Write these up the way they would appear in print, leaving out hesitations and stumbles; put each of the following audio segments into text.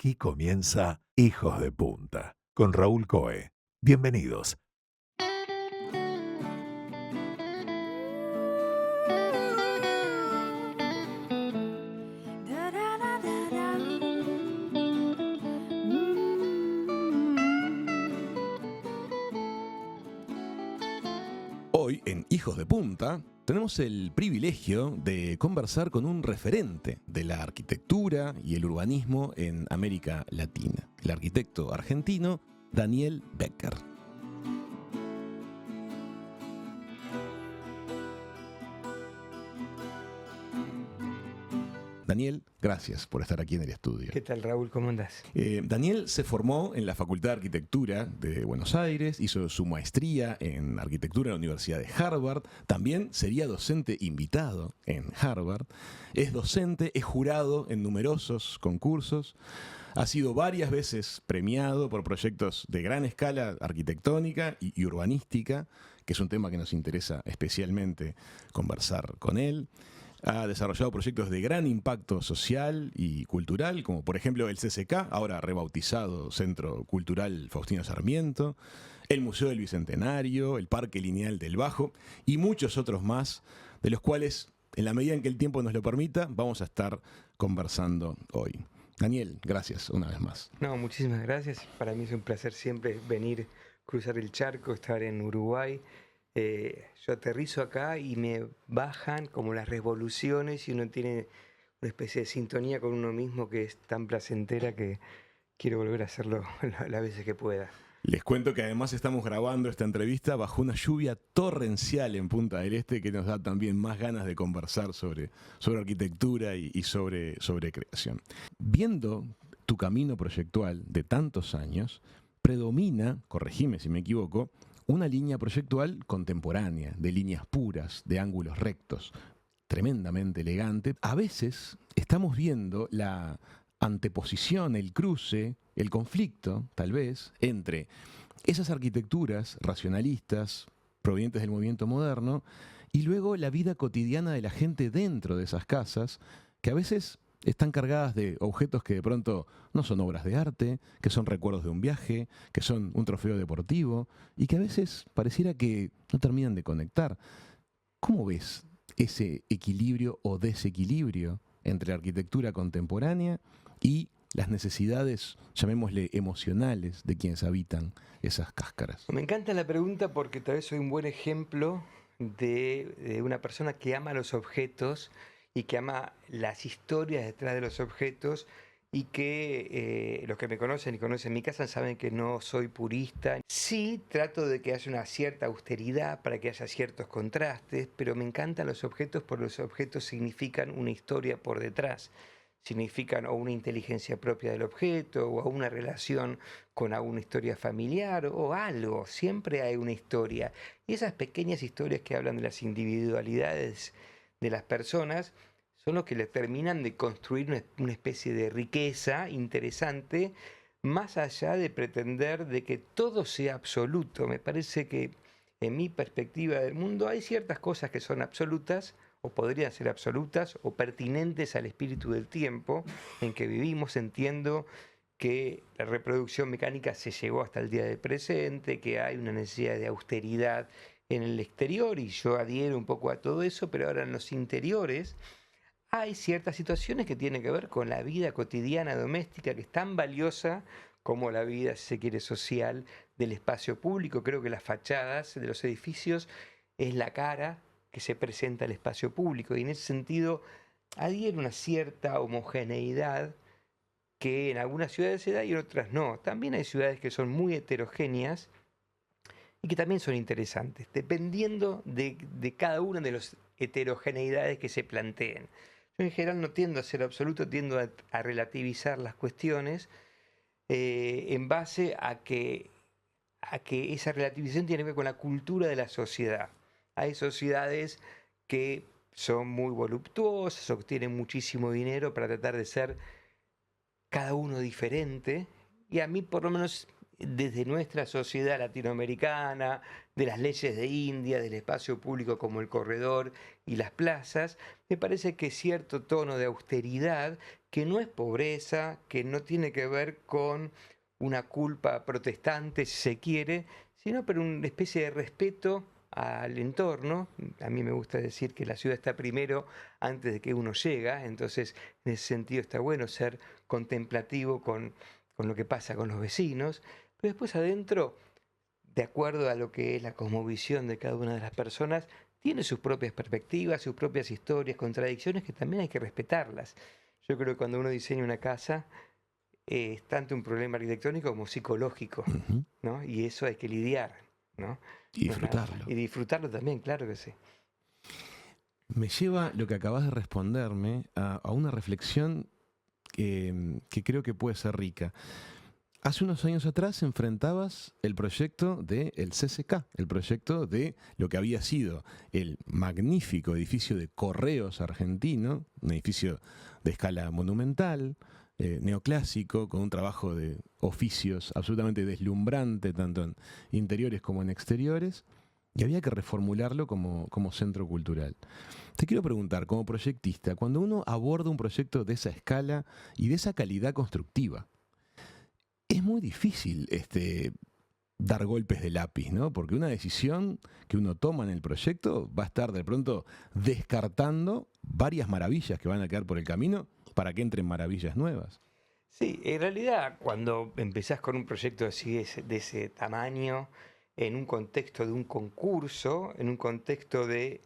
Aquí comienza Hijos de Punta con Raúl Coe. Bienvenidos. Hoy, en Hijos de Punta, tenemos el privilegio de conversar con un referente de la arquitectura y el urbanismo en América Latina, el arquitecto argentino Daniel Becker. Daniel, gracias por estar aquí en el estudio. ¿Qué tal, Raúl? ¿Cómo andás? Daniel se formó en la Facultad de Arquitectura de Buenos Aires, hizo su maestría en arquitectura en la Universidad de Harvard, también sería docente invitado en Harvard, es docente, es jurado en numerosos concursos, ha sido varias veces premiado por proyectos de gran escala arquitectónica y urbanística, que es un tema que nos interesa especialmente conversar con él. Ha desarrollado proyectos de gran impacto social y cultural, como por ejemplo el CCK, ahora rebautizado Centro Cultural Faustino Sarmiento, el Museo del Bicentenario, el Parque Lineal del Bajo y muchos otros más, de los cuales, en la medida en que el tiempo nos lo permita, vamos a estar conversando hoy. Daniel, gracias una vez más. No, muchísimas gracias. Para mí es un placer siempre venir, cruzar el charco, estar en Uruguay. Yo aterrizo acá y me bajan como las revoluciones y uno tiene una especie de sintonía con uno mismo que es tan placentera que quiero volver a hacerlo las veces que pueda. Les cuento que además estamos grabando esta entrevista bajo una lluvia torrencial en Punta del Este que nos da también más ganas de conversar sobre arquitectura y sobre creación. Viendo tu camino proyectual de tantos años, predomina, corregime si me equivoco, una línea proyectual contemporánea, de líneas puras, de ángulos rectos, tremendamente elegante. A veces estamos viendo la anteposición, el cruce, el conflicto, tal vez, entre esas arquitecturas racionalistas provenientes del movimiento moderno y luego la vida cotidiana de la gente dentro de esas casas, que a veces están cargadas de objetos que de pronto no son obras de arte, que son recuerdos de un viaje, que son un trofeo deportivo y que a veces pareciera que no terminan de conectar. ¿Cómo ves ese equilibrio o desequilibrio entre la arquitectura contemporánea y las necesidades, llamémosle, emocionales de quienes habitan esas cáscaras? Me encanta la pregunta porque tal vez soy un buen ejemplo de una persona que ama los objetos y que ama las historias detrás de los objetos y que los que me conocen y conocen mi casa saben que no soy purista. Sí trato de que haya una cierta austeridad para que haya ciertos contrastes, pero me encantan los objetos porque los objetos significan una historia por detrás. Significan o una inteligencia propia del objeto o una relación con alguna historia familiar o algo. Siempre hay una historia. Y esas pequeñas historias que hablan de las individualidades de las personas son los que le terminan de construir una especie de riqueza interesante, más allá de pretender de que todo sea absoluto. Me parece que en mi perspectiva del mundo hay ciertas cosas que son absolutas o podrían ser absolutas o pertinentes al espíritu del tiempo en que vivimos. Entiendo que la reproducción mecánica se llegó hasta el día del presente, que hay una necesidad de austeridad en el exterior y yo adhiero un poco a todo eso, pero ahora en los interiores hay ciertas situaciones que tienen que ver con la vida cotidiana doméstica que es tan valiosa como la vida, si se quiere, social del espacio público. Creo que las fachadas de los edificios es la cara que se presenta al espacio público y en ese sentido adhiere una cierta homogeneidad que en algunas ciudades se da y en otras no. También hay ciudades que son muy heterogéneas y que también son interesantes, dependiendo de cada una de las heterogeneidades que se planteen. Yo en general no tiendo a ser absoluto, tiendo a relativizar las cuestiones en base a que esa relativización tiene que ver con la cultura de la sociedad. Hay sociedades que son muy voluptuosas o que tienen muchísimo dinero para tratar de ser cada uno diferente, y a mí por lo menos desde nuestra sociedad latinoamericana, de las leyes de India, del espacio público como el corredor y las plazas, me parece que cierto tono de austeridad, que no es pobreza, que no tiene que ver con una culpa protestante, si se quiere, sino por una especie de respeto al entorno. A mí me gusta decir que la ciudad está primero antes de que uno llega, entonces en ese sentido está bueno ser contemplativo con lo que pasa con los vecinos, pero después adentro, de acuerdo a lo que es la cosmovisión de cada una de las personas, tiene sus propias perspectivas, sus propias historias, contradicciones que también hay que respetarlas. Yo creo que cuando uno diseña una casa, es tanto un problema arquitectónico como psicológico, ¿no? Y eso hay que lidiar, ¿no? Y disfrutarlo. Y disfrutarlo también, claro que sí. Me lleva lo que acabas de responderme a una reflexión que creo que puede ser rica. Hace unos años atrás enfrentabas el proyecto del CCK, el proyecto de lo que había sido el magnífico edificio de Correos argentino, un edificio de escala monumental, neoclásico, con un trabajo de oficios absolutamente deslumbrante, tanto en interiores como en exteriores, y había que reformularlo como centro cultural. Te quiero preguntar, como proyectista, cuando uno aborda un proyecto de esa escala y de esa calidad constructiva, es muy difícil dar golpes de lápiz, ¿no? Porque una decisión que uno toma en el proyecto va a estar de pronto descartando varias maravillas que van a quedar por el camino para que entren maravillas nuevas. Sí, en realidad cuando empezás con un proyecto así de ese tamaño, en un contexto de un concurso, en un contexto de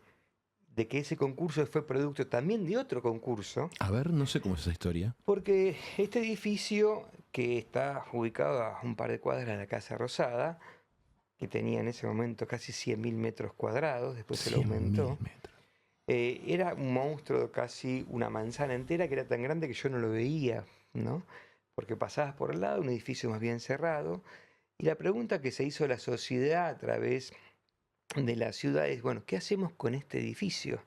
que ese concurso fue producto también de otro concurso. A ver, no sé cómo es esa historia. Porque este edificio, que está ubicado a un par de cuadras de la Casa Rosada, que tenía en ese momento casi 100.000 metros cuadrados, después se lo aumentó, era un monstruo, casi una manzana entera, que era tan grande que yo no lo veía, ¿no? Porque pasabas por el lado, un edificio más bien cerrado, y la pregunta que se hizo la sociedad a través de la ciudad es, bueno, ¿qué hacemos con este edificio?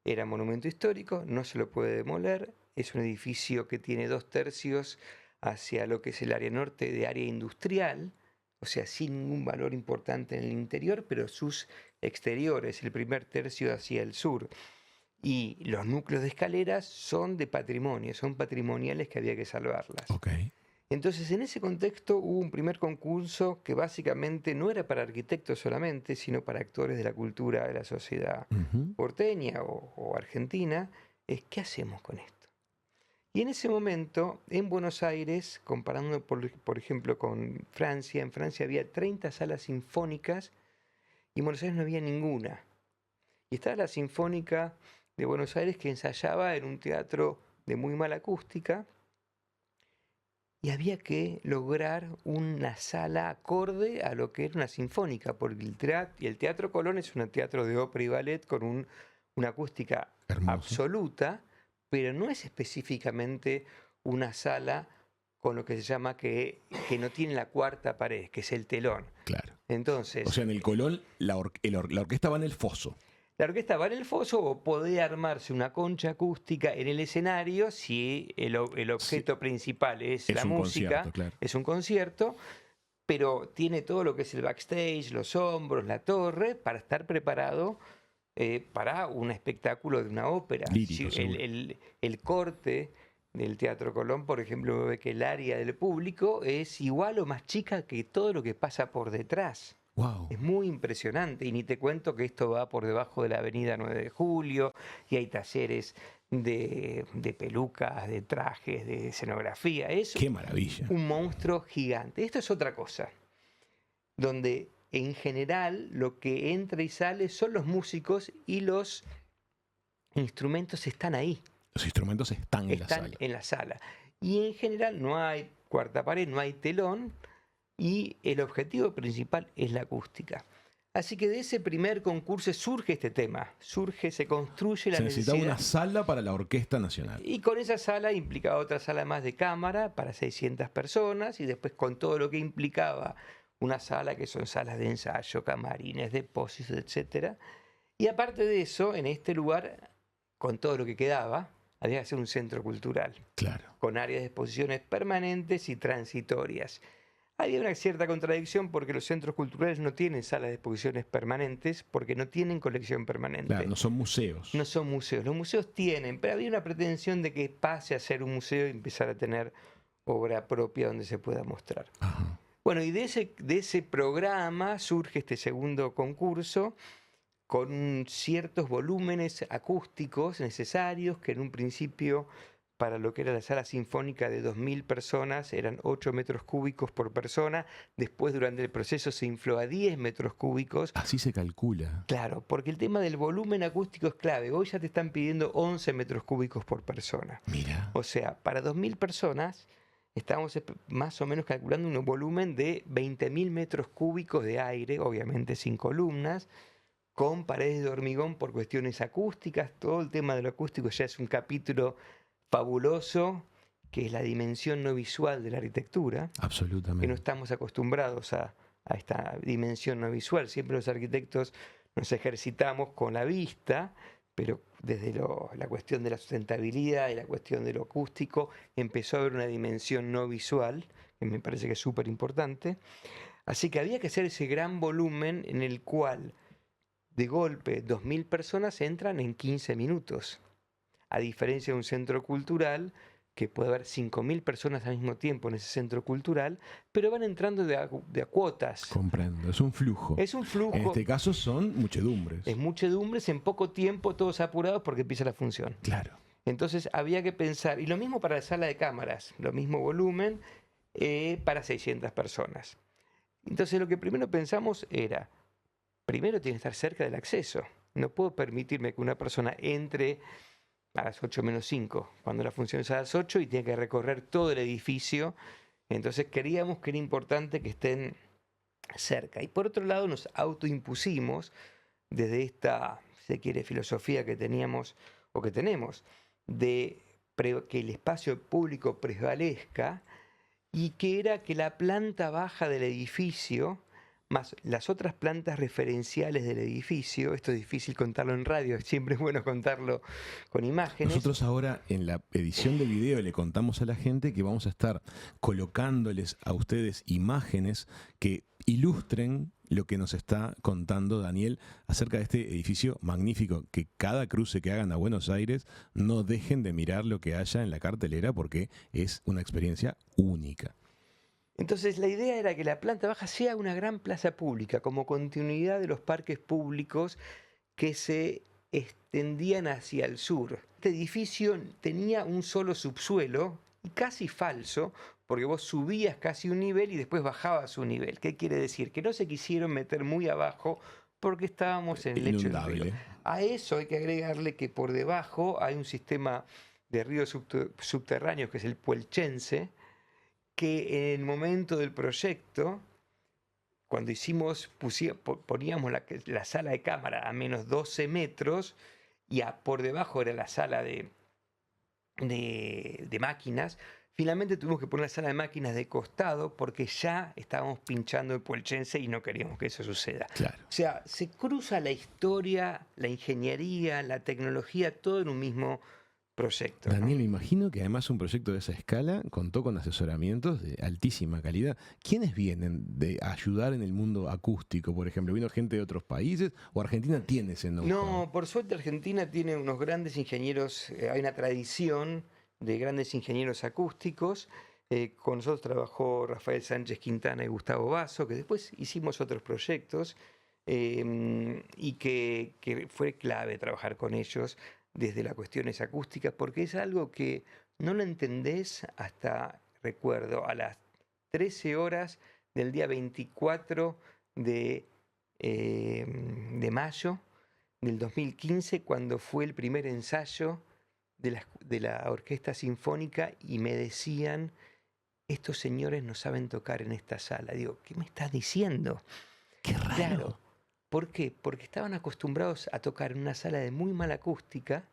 Era monumento histórico, no se lo puede demoler, es un edificio que tiene 2/3 hacia lo que es el área norte de área industrial, o sea, sin ningún valor importante en el interior, pero sus exteriores, el primer tercio hacia el sur. Y los núcleos de escaleras son de patrimonio, son patrimoniales que había que salvarlas. Okay. Entonces, en ese contexto hubo un primer concurso que básicamente no era para arquitectos solamente, sino para actores de la cultura de la sociedad porteña o argentina, es ¿qué hacemos con esto? Y en ese momento, en Buenos Aires, comparando por ejemplo con Francia, en Francia había 30 salas sinfónicas y en Buenos Aires no había ninguna. Y estaba la Sinfónica de Buenos Aires que ensayaba en un teatro de muy mala acústica, y había que lograr una sala acorde a lo que era una sinfónica, porque el Teatro Colón es un teatro de ópera y ballet con una acústica absoluta, pero no es específicamente una sala con lo que se llama que no tiene la cuarta pared, que es el telón. Claro. Entonces, o sea, en el Colón la orquesta va en el foso. La orquesta va en el foso o puede armarse una concha acústica en el escenario si el objeto principal es la música, claro. es un concierto, pero tiene todo lo que es el backstage, los hombros, la torre, para estar preparado para un espectáculo de una ópera. Lírico, el corte del Teatro Colón, por ejemplo, ve que el área del público es igual o más chica que todo lo que pasa por detrás. Wow. Es muy impresionante, y ni te cuento que esto va por debajo de la avenida 9 de Julio y hay talleres de pelucas, de trajes, de escenografía. Es ¡Qué maravilla! un monstruo gigante. Esto es otra cosa, donde en general lo que entra y sale son los músicos y los instrumentos están ahí. Los instrumentos están en la sala. Y en general no hay cuarta pared, no hay telón, y el objetivo principal es la acústica. Así que de ese primer concurso surge este tema, se construye la necesidad. Se necesitaba una sala para la Orquesta Nacional. Y con esa sala implicaba otra sala más de cámara para 600 personas, y después con todo lo que implicaba una sala, que son salas de ensayo, camarines, depósitos, etc. Y aparte de eso, en este lugar, con todo lo que quedaba, había que hacer un centro cultural. Claro. Con áreas de exposiciones permanentes y transitorias. Había una cierta contradicción porque los centros culturales no tienen salas de exposiciones permanentes porque no tienen colección permanente. Claro, no son museos. No son museos. Los museos tienen, pero había una pretensión de que pase a ser un museo y empezar a tener obra propia donde se pueda mostrar. Ajá. Bueno, y de ese programa surge este segundo concurso con ciertos volúmenes acústicos necesarios que en un principio para lo que era la sala sinfónica de 2.000 personas eran 8 metros cúbicos por persona, después durante el proceso se infló a 10 metros cúbicos. Así se calcula. Claro, porque el tema del volumen acústico es clave. Hoy ya te están pidiendo 11 metros cúbicos por persona. Mira. O sea, para 2.000 personas estamos más o menos calculando un volumen de 20.000 metros cúbicos de aire, obviamente sin columnas, con paredes de hormigón por cuestiones acústicas. Todo el tema de lo acústico ya es un capítulo fabuloso, que es la dimensión no visual de la arquitectura, que no Absolutamente. estamos acostumbrados a esta dimensión no visual. Siempre los arquitectos nos ejercitamos con la vista, pero desde la cuestión de la sustentabilidad y la cuestión de lo acústico empezó a haber una dimensión no visual, que me parece que es súper importante. Así que había que hacer ese gran volumen en el cual de golpe 2.000 personas entran en 15 minutos. A diferencia de un centro cultural, que puede haber 5.000 personas al mismo tiempo en ese centro cultural, pero van entrando de a cuotas. Comprendo. Es un flujo. Es un flujo, En este caso son muchedumbres. es muchedumbres, en poco tiempo, todos apurados porque empieza la función. Claro. Entonces había que pensar, y lo mismo para la sala de cámaras, lo mismo volumen para 600 personas. Entonces lo que primero pensamos era, primero tiene que estar cerca del acceso. No puedo permitirme que una persona entre a las 8 menos 5, cuando la función es a las 8 y tiene que recorrer todo el edificio. Entonces queríamos que era importante que estén cerca. Y por otro lado nos autoimpusimos desde esta, si se quiere, filosofía que teníamos o que tenemos, de que el espacio público prevalezca y que era que la planta baja del edificio más las otras plantas referenciales del edificio, esto es difícil contarlo en radio, siempre es bueno contarlo con imágenes. Nosotros ahora en la edición del video le contamos a la gente que vamos a estar colocándoles a ustedes imágenes que ilustren lo que nos está contando Daniel acerca de este edificio magnífico, que cada cruce que hagan a Buenos Aires no dejen de mirar lo que haya en la cartelera porque es una experiencia única. Entonces la idea era que la planta baja sea una gran plaza pública, como continuidad de los parques públicos que se extendían hacia el sur. Este edificio tenía un solo subsuelo, y casi falso, porque vos subías casi un nivel y después bajabas un nivel. ¿Qué quiere decir? Que no se quisieron meter muy abajo porque estábamos en el lecho del río. A eso hay que agregarle que por debajo hay un sistema de ríos subterráneos que es el Puelchense, que en el momento del proyecto, cuando poníamos la sala de cámara a menos 12 metros y por debajo era la sala de máquinas, finalmente tuvimos que poner la sala de máquinas de costado porque ya estábamos pinchando el Puelchense y no queríamos que eso suceda. Claro. O sea, se cruza la historia, la ingeniería, la tecnología, todo en un mismo proyecto. Daniel, me imagino que además un proyecto de esa escala contó con asesoramientos de altísima calidad. ¿Quiénes vienen de ayudar en el mundo acústico, por ejemplo? ¿Vino gente de otros países o Argentina tiene ese know-how? No, por suerte Argentina tiene unos grandes ingenieros, hay una tradición de grandes ingenieros acústicos. Con nosotros trabajó Rafael Sánchez Quintana y Gustavo Basso, que después hicimos otros proyectos y que fue clave trabajar con ellos desde las cuestiones acústicas, porque es algo que no lo entendés hasta, recuerdo, a las 13 horas del día 24 de mayo del 2015, cuando fue el primer ensayo de la Orquesta Sinfónica y me decían, estos señores no saben tocar en esta sala. Digo, ¿qué me estás diciendo? ¡Qué raro! Claro. ¿Por qué? Porque estaban acostumbrados a tocar en una sala de muy mala acústica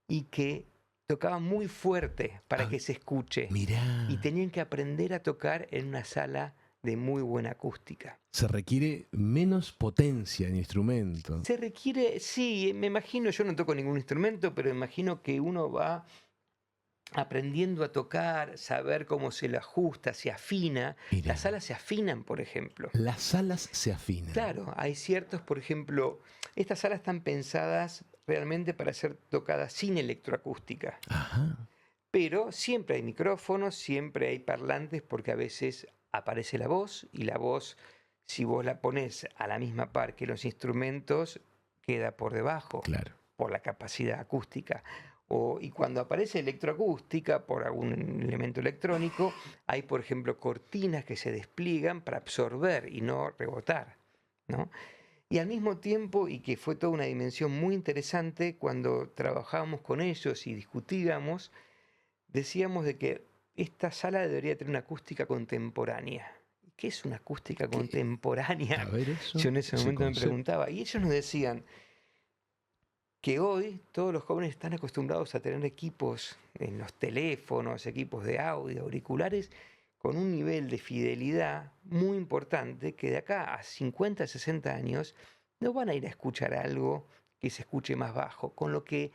y que tocaban muy fuerte para que se escuche. Mirá. Y tenían que aprender a tocar en una sala de muy buena acústica. Se requiere menos potencia en instrumento. Se requiere, sí, me imagino, yo no toco ningún instrumento, pero imagino que uno va aprendiendo a tocar, saber cómo se lo ajusta, se afina. Mirá. Las salas se afinan, por ejemplo. Las salas se afinan. Claro, hay ciertos, por ejemplo, estas salas están pensadas realmente para ser tocadas sin electroacústica. Ajá. Pero siempre hay micrófonos, siempre hay parlantes, porque a veces aparece la voz, y la voz, si vos la pones a la misma par que los instrumentos, queda por debajo, Claro. por la capacidad acústica. Y cuando aparece electroacústica por algún elemento electrónico, hay, por ejemplo, cortinas que se despliegan para absorber y no rebotar, ¿no? Y al mismo tiempo, y que fue toda una dimensión muy interesante, cuando trabajábamos con ellos y discutíamos, decíamos de que esta sala debería tener una acústica contemporánea. ¿Qué es una acústica contemporánea? A ver eso. Yo en ese ese momento me concepto. preguntaba, y ellos nos decían que hoy todos los jóvenes están acostumbrados a tener equipos en los teléfonos, equipos de audio, auriculares, con un nivel de fidelidad muy importante, que de acá a 50, 60 años no van a ir a escuchar algo que se escuche más bajo, con lo que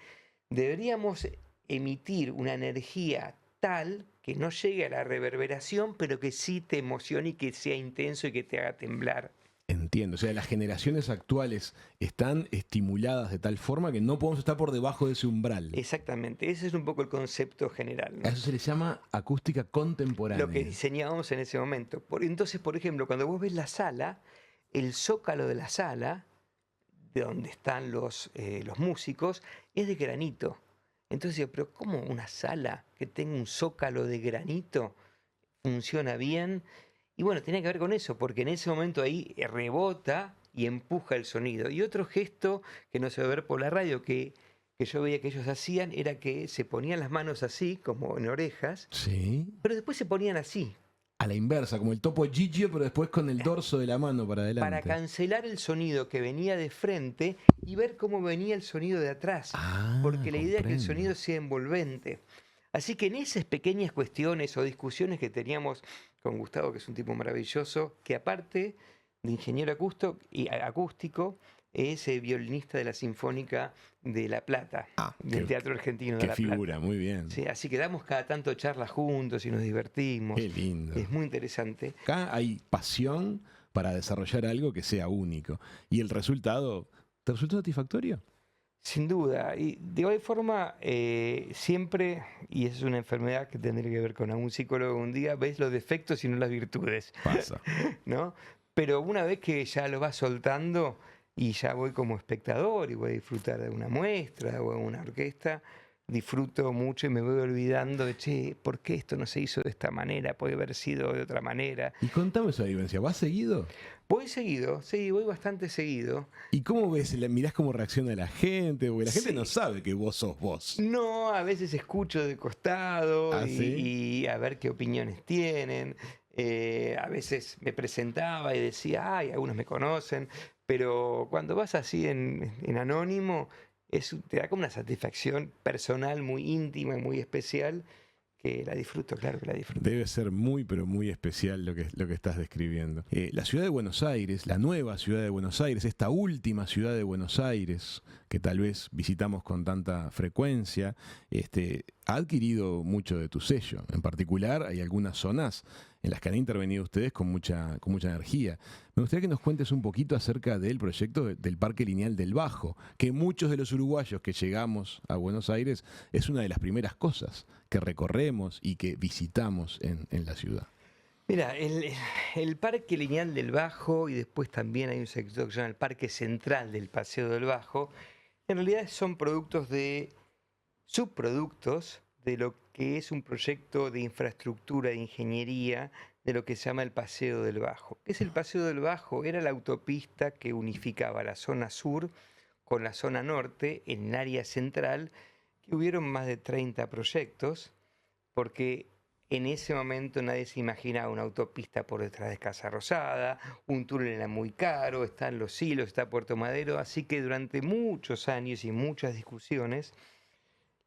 deberíamos emitir una energía tal que no llegue a la reverberación, pero que sí te emocione y que sea intenso y que te haga temblar. Entiendo. O sea, las generaciones actuales están estimuladas de tal forma que no podemos estar por debajo de ese umbral. Exactamente, ese es un poco el concepto general, ¿no? A eso se le llama acústica contemporánea. Lo que diseñábamos en ese momento. Entonces, por ejemplo, cuando vos ves la sala, el zócalo de la sala, de donde están los músicos, es de granito. Entonces digo, pero ¿cómo una sala que tenga un zócalo de granito funciona bien? Y bueno, tenía que ver con eso, porque en ese momento ahí rebota y empuja el sonido. Y otro gesto que no se va a ver por la radio, que yo veía que ellos hacían, era que se ponían las manos así, como en orejas, Sí. pero después se ponían así, A la inversa, como el topo Gigio, pero después con el dorso de la mano para adelante. para cancelar el sonido que venía de frente y ver cómo venía el sonido de atrás. Ah, Porque la idea es que el comprendo. sonido sea envolvente. Así que en esas pequeñas cuestiones o discusiones que teníamos con Gustavo, que es un tipo maravilloso, que aparte de ingeniero acústico, es violinista de la Sinfónica de La Plata, del Teatro Argentino de Qué La Plata. figura, muy bien. Sí, así que damos cada tanto charlas juntos y nos divertimos. Qué lindo. Es muy interesante. Acá hay pasión para desarrollar algo que sea único. Y el resultado, ¿te resultó satisfactorio? Sin duda, y de igual forma, siempre, y es una enfermedad que tendría que ver con algún psicólogo un día, ves los defectos y no las virtudes, Pasa. ¿no? Pero una vez que ya lo vas soltando y ya voy como espectador y voy a disfrutar de una muestra o de una orquesta, disfruto mucho y me voy olvidando de, che, ¿por qué esto no se hizo de esta manera? Puede haber sido de otra manera. Y contame esa vivencia, ¿vas seguido? Voy seguido, sí, voy bastante seguido. ¿Y cómo ves? ¿Mirás cómo reacciona la gente? Porque la gente Sí. no sabe que vos sos vos. No, a veces escucho de costado ¿Ah, y, sí? y a ver qué opiniones tienen. A veces me presentaba y decía, ay, algunos me conocen, pero cuando vas así en anónimo, te da como una satisfacción personal muy íntima y muy especial que la disfruto, claro que la disfruto. Debe ser muy, pero muy especial lo que estás describiendo. La ciudad de Buenos Aires, la nueva ciudad de Buenos Aires, esta última ciudad de Buenos Aires, que tal vez visitamos con tanta frecuencia, ha adquirido mucho de tu sello. En particular, hay algunas zonas en las que han intervenido ustedes con mucha energía. Me gustaría que nos cuentes un poquito acerca del proyecto del Parque Lineal del Bajo, que muchos de los uruguayos que llegamos a Buenos Aires es una de las primeras cosas que recorremos y que visitamos en la ciudad. Mira, el Parque Lineal del Bajo, y después también hay un sector que se llama el Parque Central del Paseo del Bajo, en realidad son subproductos de lo que es un proyecto de infraestructura, de ingeniería, de lo que se llama el Paseo del Bajo. ¿Qué es el Paseo del Bajo? Era la autopista que unificaba la zona sur con la zona norte en el área central, que hubieron más de 30 proyectos, porque en ese momento nadie se imaginaba una autopista por detrás de Casa Rosada, un túnel era muy caro, están Los Silos, está Puerto Madero, así que durante muchos años y muchas discusiones,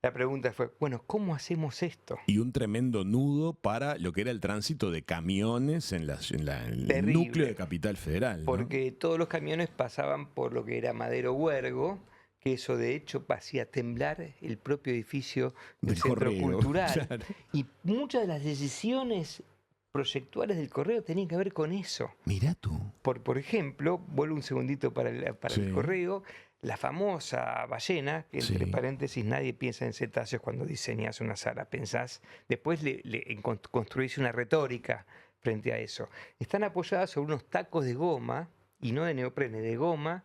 la pregunta fue, bueno, ¿cómo hacemos esto? Y un tremendo nudo para lo que era el tránsito de camiones en el Terrible. núcleo de Capital Federal, ¿no? Porque todos los camiones pasaban por lo que era Madero Huergo, que eso de hecho hacía temblar el propio edificio del Del Centro Correo, Cultural. claro. Y muchas de las decisiones proyectuales del Correo tenían que ver con eso. Mirá tú. Por ejemplo, vuelvo un segundito para el Sí. Correo, la famosa ballena, que entre Sí. paréntesis nadie piensa en cetáceos cuando diseñas una sala, pensás, después construís una retórica frente a eso. Están apoyadas sobre unos tacos de goma, y no de neoprene, de goma,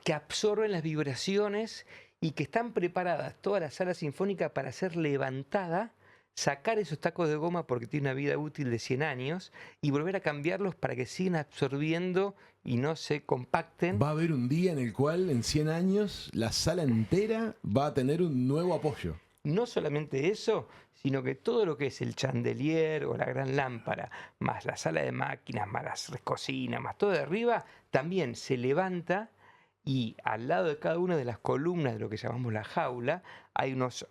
que absorben las vibraciones y que están preparadas toda la sala sinfónica para ser levantada, sacar esos tacos de goma porque tiene una vida útil de 100 años y volver a cambiarlos para que sigan absorbiendo y no se compacten. Va a haber un día en el cual en 100 años la sala entera va a tener un nuevo apoyo. No solamente eso, sino que todo lo que es el chandelier o la gran lámpara, más la sala de máquinas, más la cocina, más todo de arriba, también se levanta y al lado de cada una de las columnas de lo que llamamos la jaula hay unos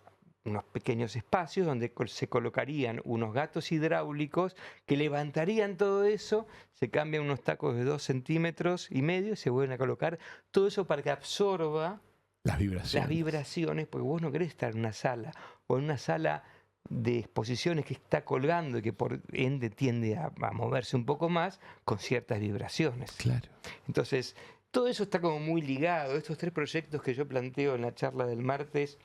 pequeños espacios donde se colocarían unos gatos hidráulicos que levantarían todo eso, se cambian unos tacos de 2,5 centímetros y se vuelven a colocar, todo eso para que absorba Las vibraciones. porque vos no querés estar en una sala o en una sala de exposiciones que está colgando y que por ende tiende a moverse un poco más con ciertas vibraciones. Claro. Entonces, todo eso está como muy ligado. Estos 3 proyectos que yo planteo en la charla del martes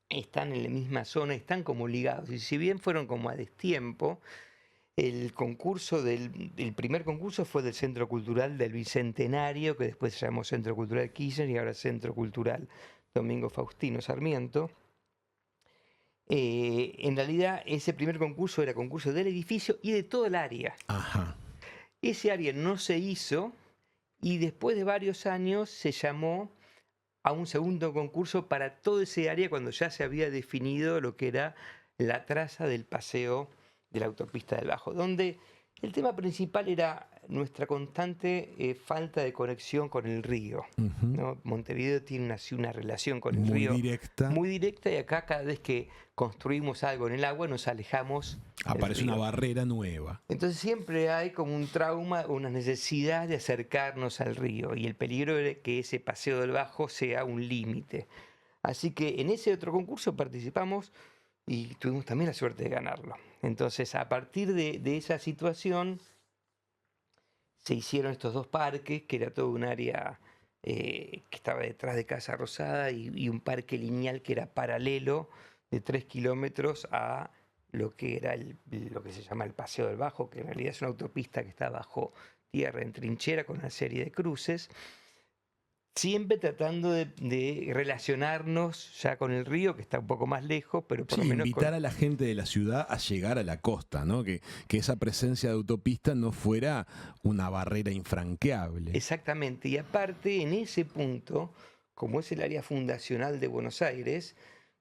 están en la misma zona, están como ligados. Y si bien fueron como a destiempo, el primer concurso fue del Centro Cultural del Bicentenario, que después se llamó Centro Cultural Kirchner y ahora Centro Cultural Domingo Faustino Sarmiento. En realidad, ese primer concurso era concurso del edificio y de todo el área. Ajá. Ese área no se hizo y después de varios años se llamó a un segundo concurso para todo ese área cuando ya se había definido lo que era la traza del paseo de la autopista del Bajo, donde el tema principal era nuestra constante falta de conexión con el río, Ujú. ¿no? Montevideo tiene una relación con el Muy río directa. muy directa y acá cada vez que construimos algo en el agua nos alejamos del Aparece una río. barrera nueva. Entonces siempre hay como un trauma, una necesidad de acercarnos al río y el peligro de que ese paseo del Bajo sea un límite. Así que en ese otro concurso participamos y tuvimos también la suerte de ganarlo. Entonces, a partir de esa situación, se hicieron estos 2 parques, que era todo un área que estaba detrás de Casa Rosada y un parque lineal que era paralelo de 3 kilómetros a lo que era lo que se llama el Paseo del Bajo, que en realidad es una autopista que está bajo tierra en trinchera con una serie de cruces. Siempre tratando de relacionarnos ya con el río, que está un poco más lejos, pero por Sí, lo menos invitar a la gente de la ciudad a llegar a la costa, ¿no? Que esa presencia de autopista no fuera una barrera infranqueable. Exactamente, y aparte en ese punto, como es el área fundacional de Buenos Aires,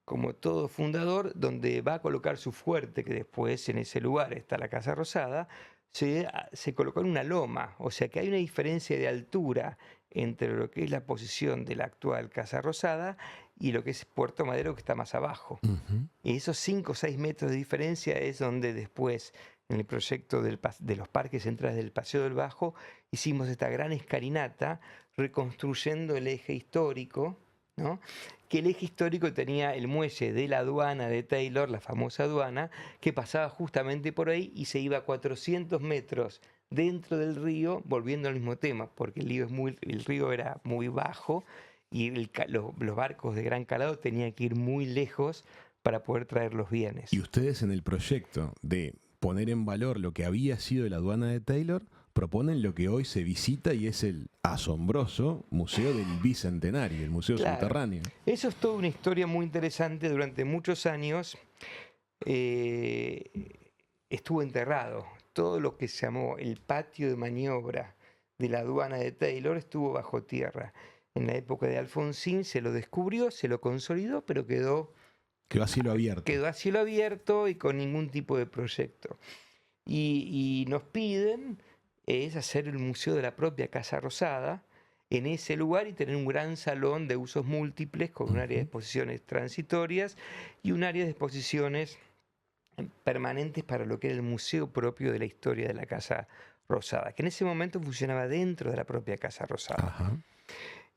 como todo fundador, donde va a colocar su fuerte, que después en ese lugar está la Casa Rosada, se colocó en una loma, o sea que hay una diferencia de altura entre lo que es la posición de la actual Casa Rosada y lo que es Puerto Madero, que está más abajo. Ujú. Y esos 5 o 6 metros de diferencia es donde después, en el proyecto de los parques centrales del Paseo del Bajo, hicimos esta gran escalinata reconstruyendo el eje histórico, ¿no? Que el eje histórico tenía el muelle de la aduana de Taylor, la famosa aduana, que pasaba justamente por ahí y se iba a 400 metros dentro del río, volviendo al mismo tema, porque el río era muy bajo y los barcos de gran calado tenían que ir muy lejos para poder traer los bienes. Y ustedes en el proyecto de poner en valor lo que había sido la aduana de Taylor, proponen lo que hoy se visita y es el asombroso Museo del Bicentenario, el Museo Claro. Subterráneo. Eso es toda una historia muy interesante. Durante muchos años estuvo enterrado. Todo lo que se llamó el patio de maniobra de la aduana de Taylor estuvo bajo tierra. En la época de Alfonsín se lo descubrió, se lo consolidó, pero quedó Quedó a cielo abierto. a cielo abierto y con ningún tipo de proyecto. Y nos piden es hacer el museo de la propia Casa Rosada en ese lugar y tener un gran salón de usos múltiples con un área de exposiciones transitorias y un área de exposiciones permanentes para lo que era el museo propio de la historia de la Casa Rosada, que en ese momento funcionaba dentro de la propia Casa Rosada. Ajá.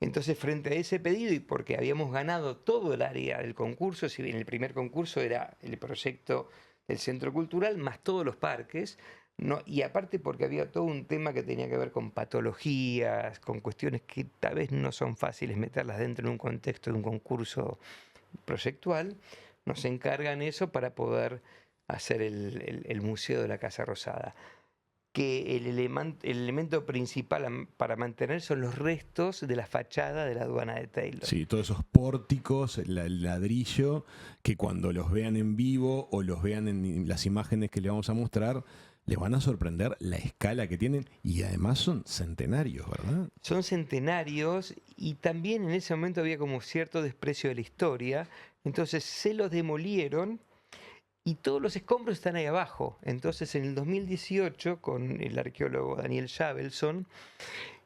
Entonces, frente a ese pedido y porque habíamos ganado todo el área del concurso, si bien el primer concurso era el proyecto del Centro Cultural, más todos los parques, no, y aparte porque había todo un tema que tenía que ver con patologías, con cuestiones que tal vez no son fáciles meterlas dentro de un contexto de un concurso proyectual, nos encargan eso para poder hacer el Museo de la Casa Rosada. Que el elemento principal para mantener son los restos de la fachada de la aduana de Taylor. Sí, todos esos pórticos, el ladrillo, que cuando los vean en vivo o los vean en las imágenes que les vamos a mostrar, les van a sorprender la escala que tienen y además son centenarios, ¿verdad? Son centenarios y también en ese momento había como cierto desprecio de la historia, entonces se los demolieron y todos los escombros están ahí abajo. Entonces en el 2018 con el arqueólogo Daniel Shavelson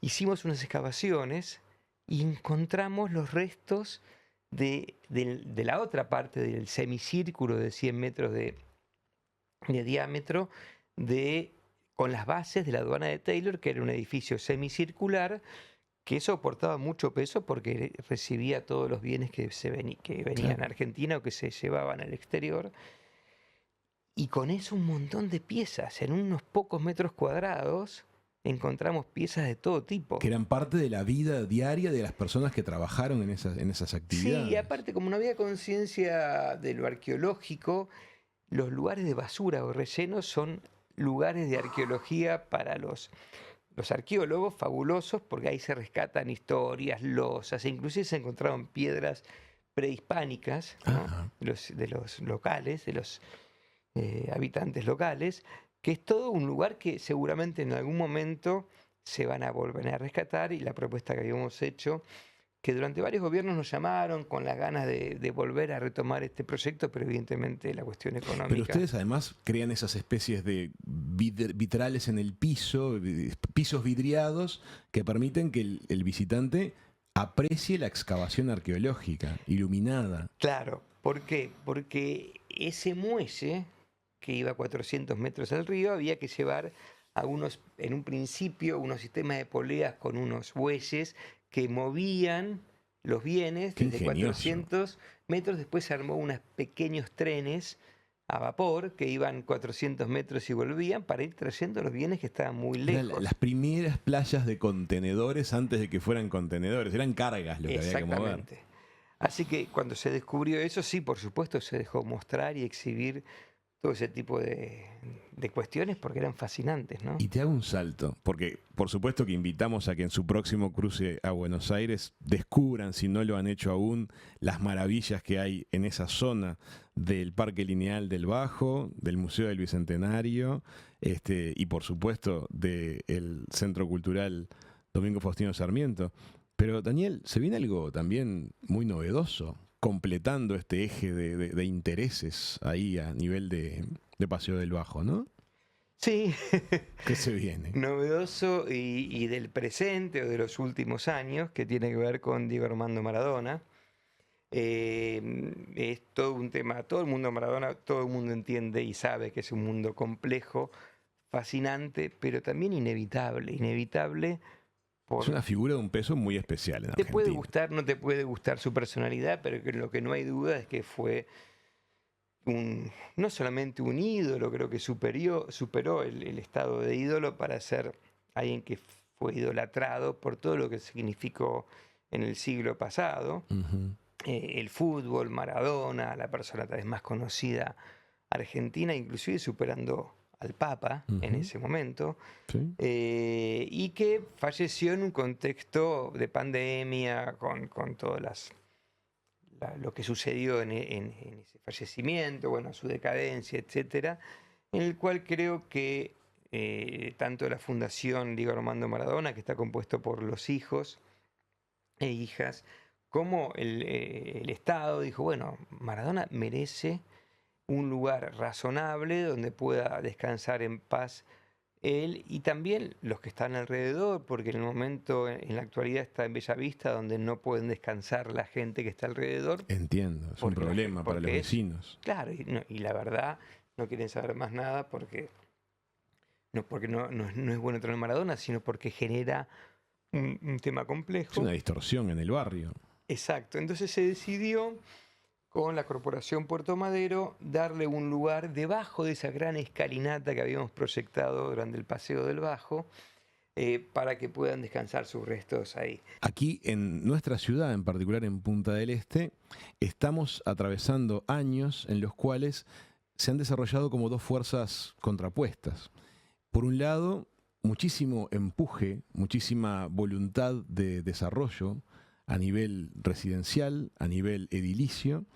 hicimos unas excavaciones y encontramos los restos de la otra parte del semicírculo de 100 metros de diámetro con las bases de la aduana de Taylor, que era un edificio semicircular que soportaba mucho peso porque recibía todos los bienes que venían a Argentina o que se llevaban al exterior. Y con eso un montón de piezas, en unos pocos metros cuadrados encontramos piezas de todo tipo. Que eran parte de la vida diaria de las personas que trabajaron en esas actividades. Sí, y aparte como no había conciencia de lo arqueológico, los lugares de basura o rellenos son lugares de arqueología para los arqueólogos fabulosos, porque ahí se rescatan historias, losas, e inclusive se encontraron piedras prehispánicas, ¿no? de los locales, de los habitantes locales, que es todo un lugar que seguramente en algún momento se van a volver a rescatar, y la propuesta que habíamos hecho, que durante varios gobiernos nos llamaron con las ganas de volver a retomar este proyecto, pero evidentemente la cuestión económica. Pero ustedes además crean esas especies de vitrales en el piso, pisos vidriados, que permiten que el visitante aprecie la excavación arqueológica, iluminada. Claro, ¿por qué? Porque ese muelle que iba a 400 metros al río había que llevar en un principio, unos sistemas de poleas con unos bueyes que movían los bienes desde 400 metros. Después se armó unos pequeños trenes a vapor que iban 400 metros y volvían para ir trayendo los bienes que estaban muy lejos. Las primeras playas de contenedores antes de que fueran contenedores, eran cargas lo que había que mover. Exactamente. Así que cuando se descubrió eso, sí, por supuesto, se dejó mostrar y exhibir todo ese tipo de cuestiones porque eran fascinantes, ¿no? Y te hago un salto, porque por supuesto que invitamos a que en su próximo cruce a Buenos Aires descubran, si no lo han hecho aún, las maravillas que hay en esa zona del Parque Lineal del Bajo, del Museo del Bicentenario, y por supuesto del Centro Cultural Domingo Faustino Sarmiento. Pero Daniel, se viene algo también muy novedoso, completando este eje de intereses ahí a nivel de Paseo del Bajo, ¿no? Sí. ¿Qué se viene? Novedoso y del presente o de los últimos años, que tiene que ver con Diego Armando Maradona. Es todo un tema, todo el mundo Maradona, todo el mundo entiende y sabe que es un mundo complejo, fascinante, pero también inevitable. Es una figura de un peso muy especial en Argentina. Te puede gustar, no te puede gustar su personalidad, pero lo que no hay duda es que fue no solamente un ídolo, creo que superó el estado de ídolo para ser alguien que fue idolatrado por todo lo que significó en el siglo pasado. El fútbol, Maradona, la persona tal vez más conocida argentina, inclusive superando al Papa en ese momento, ¿sí? Y que falleció en un contexto de pandemia, con todo lo que sucedió en ese fallecimiento, bueno, su decadencia, etcétera, en el cual creo que tanto la Fundación Diego Armando Maradona, que está compuesto por los hijos e hijas, como el Estado dijo, bueno, Maradona merece un lugar razonable donde pueda descansar en paz él y también los que están alrededor, porque en el momento, en la actualidad está en Bellavista, donde no pueden descansar la gente que está alrededor. Entiendo, es un problema para los vecinos. Claro, y la verdad no quieren saber más nada porque no es bueno tener Maradona, sino porque genera un tema Es complejo. una distorsión en el barrio. Exacto, entonces se decidió con la Corporación Puerto Madero darle un lugar debajo de esa gran escalinata que habíamos proyectado durante el Paseo del Bajo, para que puedan descansar sus restos ahí. Aquí en nuestra ciudad, en particular en Punta del Este, estamos atravesando años en los cuales se han desarrollado como dos fuerzas contrapuestas. Por un lado, muchísimo empuje, muchísima voluntad de desarrollo a nivel residencial, a nivel edilicio,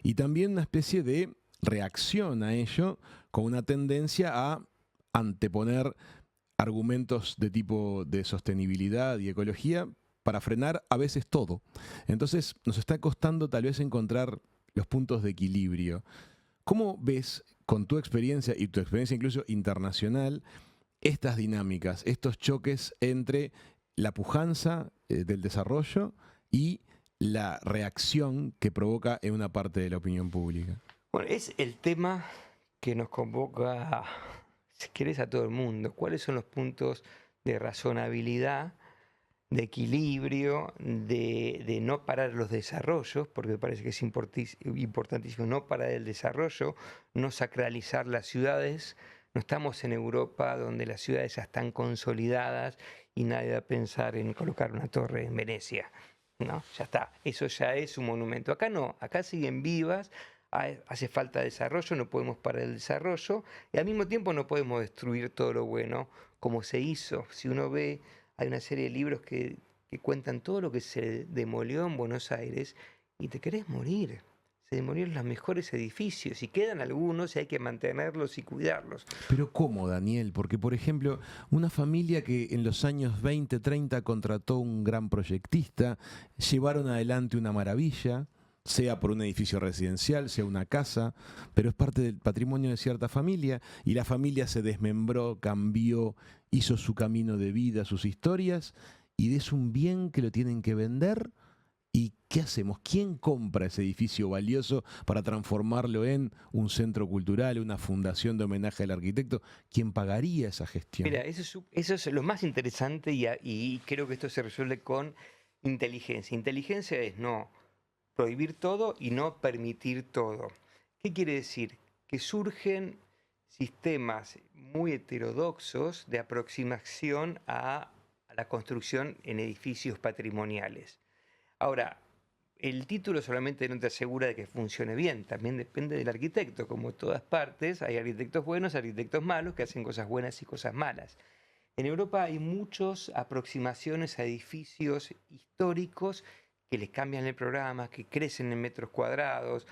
y también una especie de reacción a ello con una tendencia a anteponer argumentos de tipo de sostenibilidad y ecología para frenar a veces todo. Entonces nos está costando tal vez encontrar los puntos de equilibrio. ¿Cómo ves, con tu experiencia y tu experiencia incluso internacional, estas dinámicas, estos choques entre la pujanza del desarrollo y la reacción que provoca en una parte de la opinión pública? Bueno, es el tema que nos convoca, si querés, a todo el mundo. ¿Cuáles son los puntos de razonabilidad, de equilibrio, de no parar los desarrollos? Porque me parece que es importantísimo no parar el desarrollo, no sacralizar las ciudades. No estamos en Europa donde las ciudades ya están consolidadas y nadie va a pensar en colocar una torre en Venecia. No, ya está, eso ya es un monumento. Acá no, acá siguen vivas, hace falta desarrollo, no podemos parar el desarrollo y al mismo tiempo no podemos destruir todo lo bueno como se hizo. Si uno ve, hay una serie de libros que cuentan todo lo que se demolió en Buenos Aires y te querés morir. Se demolieron los mejores edificios y quedan algunos y hay que mantenerlos y cuidarlos. Pero ¿cómo, Daniel? Porque, por ejemplo, una familia que en los años 20, 30 contrató un gran proyectista, llevaron adelante una maravilla, sea por un edificio residencial, sea una casa, pero es parte del patrimonio de cierta familia, y la familia se desmembró, cambió, hizo su camino de vida, sus historias, y es un bien que lo tienen que vender. ¿Y qué hacemos? ¿Quién compra ese edificio valioso para transformarlo en un centro cultural, una fundación de homenaje al arquitecto? ¿Quién pagaría esa gestión? Mira, eso es lo más interesante y creo que esto se resuelve con inteligencia. Inteligencia es no prohibir todo y no permitir todo. ¿Qué quiere decir? Que surgen sistemas muy heterodoxos de aproximación a la construcción en edificios patrimoniales. Ahora, el título solamente no te asegura de que funcione bien, también depende del arquitecto. Como en todas partes, hay arquitectos buenos, arquitectos malos, que hacen cosas buenas y cosas malas. En Europa hay muchas aproximaciones a edificios históricos que les cambian el programa, que crecen en metros cuadrados,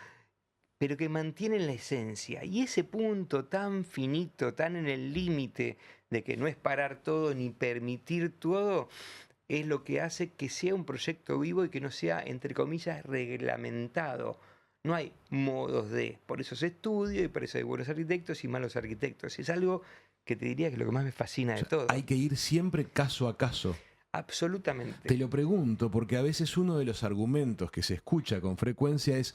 pero que mantienen la esencia. Y ese punto tan finito, tan en el límite de que no es parar todo ni permitir todo, es lo que hace que sea un proyecto vivo y que no sea, entre comillas, reglamentado. No hay modos de. Por eso se estudia y por eso hay buenos arquitectos y malos arquitectos. Es algo que te diría que es lo que más me fascina de todo. Hay que ir siempre caso a caso. Absolutamente. Te lo pregunto porque a veces uno de los argumentos que se escucha con frecuencia es: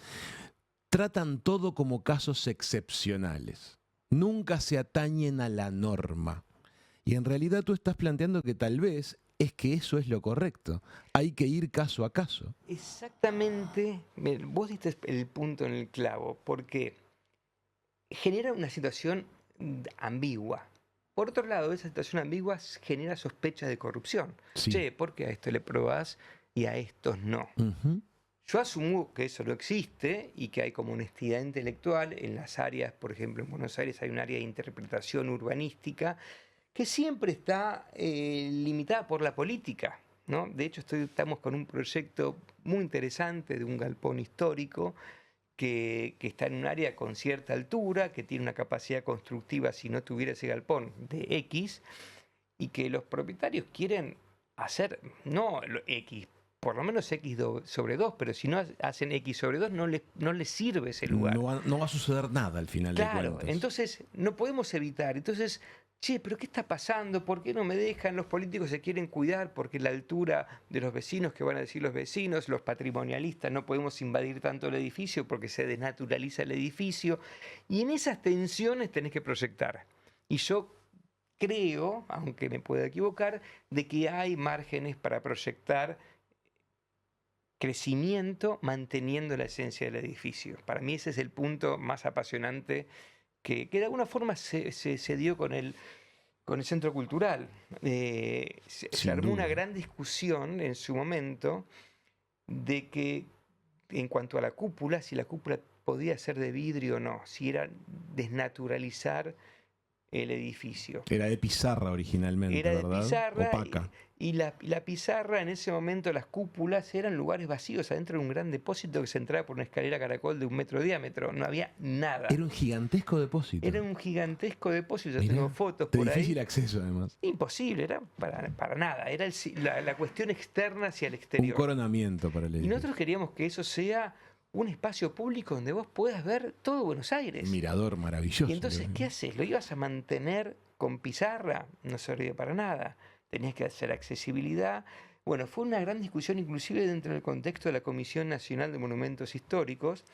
tratan todo como casos excepcionales. Nunca se atañen a la norma. Y en realidad tú estás planteando que tal vez es que eso es lo correcto. Hay que ir caso a caso. Exactamente. Vos diste el punto en el clavo, porque genera una situación ambigua. Por otro lado, esa situación ambigua genera sospechas de corrupción. Sí. Che, ¿por qué a esto le probás y a estos no? Yo asumo que eso no existe y que hay como honestidad intelectual en las áreas. Por ejemplo, en Buenos Aires hay un área de interpretación urbanística que siempre está limitada por la política, ¿no? De hecho, estamos con un proyecto muy interesante de un galpón histórico que está en un área con cierta altura, que tiene una capacidad constructiva, si no tuviera ese galpón, de X, y que los propietarios quieren hacer, no X, por lo menos X sobre 2, pero si no hacen X sobre 2 no les sirve ese lugar. No va a suceder nada al final de cuentas. Claro, entonces no podemos evitar. Entonces, che, ¿pero qué está pasando? ¿Por qué no me dejan? Los políticos se quieren cuidar porque la altura de los vecinos, que van a decir los vecinos, los patrimonialistas, no podemos invadir tanto el edificio porque se desnaturaliza el edificio. Y en esas tensiones tenés que proyectar. Y yo creo, aunque me pueda equivocar, de que hay márgenes para proyectar crecimiento manteniendo la esencia del edificio. Para mí ese es el punto más apasionante que de alguna forma se dio con el centro cultural. Se armó una gran discusión en su momento de que en cuanto a la cúpula, si la cúpula podía ser de vidrio o no, si era desnaturalizar el edificio. Era de pizarra originalmente, Era de ¿verdad? pizarra. Opaca. Y la pizarra, en ese momento, las cúpulas eran lugares vacíos adentro de un gran depósito que se entraba por una escalera caracol de 1 metro de diámetro. No había nada. Era un gigantesco depósito. Era un gigantesco depósito. Yo Mirá, tengo fotos de por ahí. difícil acceso, además. Imposible, era para nada. Era la cuestión externa hacia el Un exterior. coronamiento para el Y edificio. nosotros queríamos que eso sea un espacio público donde vos puedas ver todo Buenos Aires. Un mirador maravilloso. Y entonces, creo. ¿qué haces? ¿Lo ibas a mantener con pizarra? No servía para nada. Tenías que hacer accesibilidad. Bueno, fue una gran discusión inclusive dentro del contexto de la Comisión Nacional de Monumentos Históricos,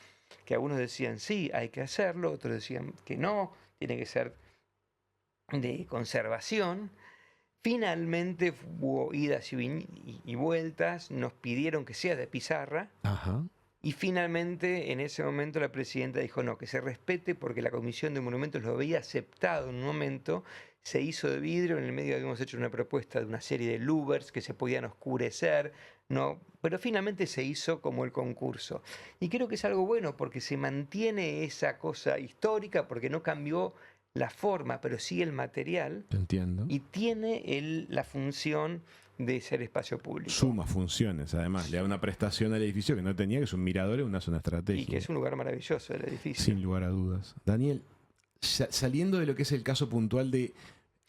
que algunos decían sí, hay que hacerlo, otros decían que no, tiene que ser de conservación. Finalmente hubo idas y vueltas, nos pidieron que sea de pizarra. Ajá. Y finalmente, en ese momento, la presidenta dijo no, que se respete porque la Comisión de Monumentos lo había aceptado en un momento, se hizo de vidrio, en el medio habíamos hecho una propuesta de una serie de louvers que se podían oscurecer, no, pero finalmente se hizo como el concurso. Y creo que es algo bueno porque se mantiene esa cosa histórica, porque no cambió la forma, pero sí el material, Te entiendo. y tiene la función de ser espacio público. Suma funciones, además. Le da una prestación al edificio que no tenía, que es un mirador en una zona Y estratégica. que es un lugar maravilloso el edificio. Sin lugar a dudas. Daniel, saliendo de lo que es el caso puntual de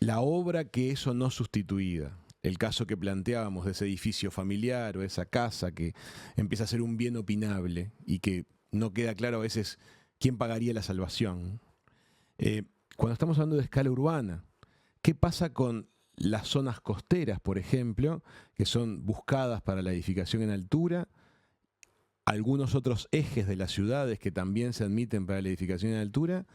la obra que eso no sustituida, el caso que planteábamos de ese edificio familiar o esa casa que empieza a ser un bien opinable y que no queda claro a veces quién pagaría la salvación. Cuando estamos hablando de escala urbana, ¿qué pasa con las zonas costeras, por ejemplo, que son buscadas para la edificación en altura? Algunos otros ejes de las ciudades que también se admiten para la edificación en altura,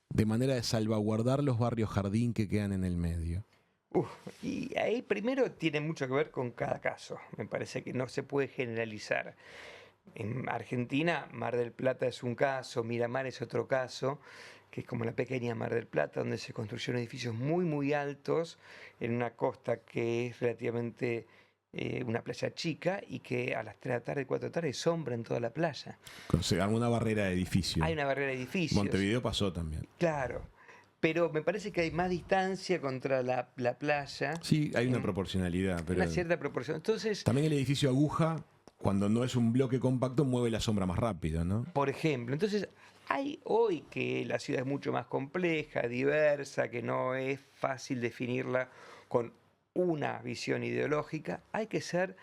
de manera de salvaguardar los barrios jardín que quedan en el medio. Y ahí primero tiene mucho que ver con cada caso. Me parece que no se puede generalizar. En Argentina, Mar del Plata es un caso, Miramar es otro caso, que es como la pequeña Mar del Plata, donde se construyeron edificios muy, muy altos en una costa que es relativamente una playa chica y que a las 3 de la tarde, 4 de la tarde hay sombra en toda la playa. Alguna barrera de edificio. Hay una barrera de edificios. Montevideo pasó también. Claro, pero me parece que hay más distancia contra la playa. Sí, hay una proporcionalidad, pero Una cierta proporción. Entonces, también el edificio aguja, cuando no es un bloque compacto, mueve la sombra más rápido, ¿no? por ejemplo, entonces hay hoy que la ciudad es mucho más compleja, diversa, que no es fácil definirla con una visión ideológica, hay que ser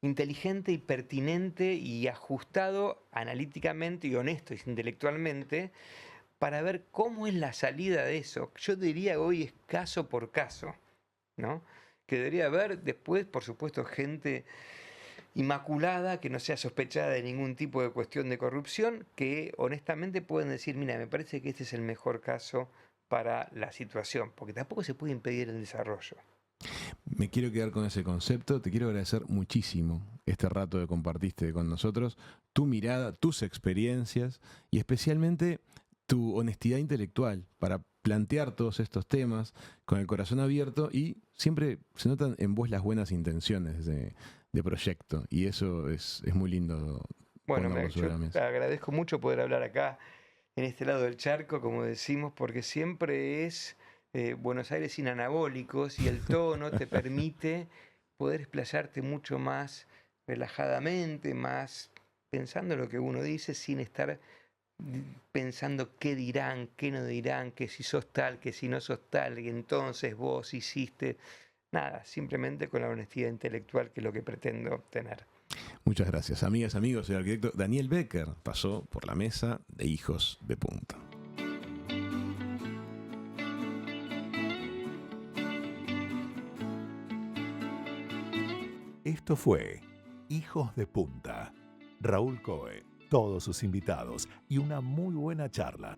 inteligente y pertinente y ajustado analíticamente y honesto intelectualmente para ver cómo es la salida de eso. Yo diría hoy es caso por caso, ¿no? Que debería haber después, por supuesto, gente inmaculada, que no sea sospechada de ningún tipo de cuestión de corrupción, que honestamente pueden decir, mira, me parece que este es el mejor caso para la situación, porque tampoco se puede impedir el desarrollo. Me quiero quedar con ese concepto. Te quiero agradecer muchísimo este rato que compartiste con nosotros, tu mirada, tus experiencias y especialmente tu honestidad intelectual para plantear todos estos temas con el corazón abierto, y siempre se notan en vos las buenas intenciones de proyecto, y eso es muy lindo. Bueno, ponerlo sobre yo la mesa. agradezco mucho poder hablar acá en este lado del charco, como decimos, porque siempre es Buenos Aires sin anabólicos y el tono te permite poder explayarte mucho más relajadamente, más pensando lo que uno dice sin estar pensando qué dirán, qué no dirán, que si sos tal, que si no sos tal, y entonces vos hiciste. Nada, simplemente con la honestidad intelectual, que es lo que pretendo tener. Muchas gracias. Amigas, amigos, el arquitecto Daniel Becker pasó por la mesa de Hijos de Punta. Esto fue Hijos de Punta. Raúl Coe, todos sus invitados y una muy buena charla.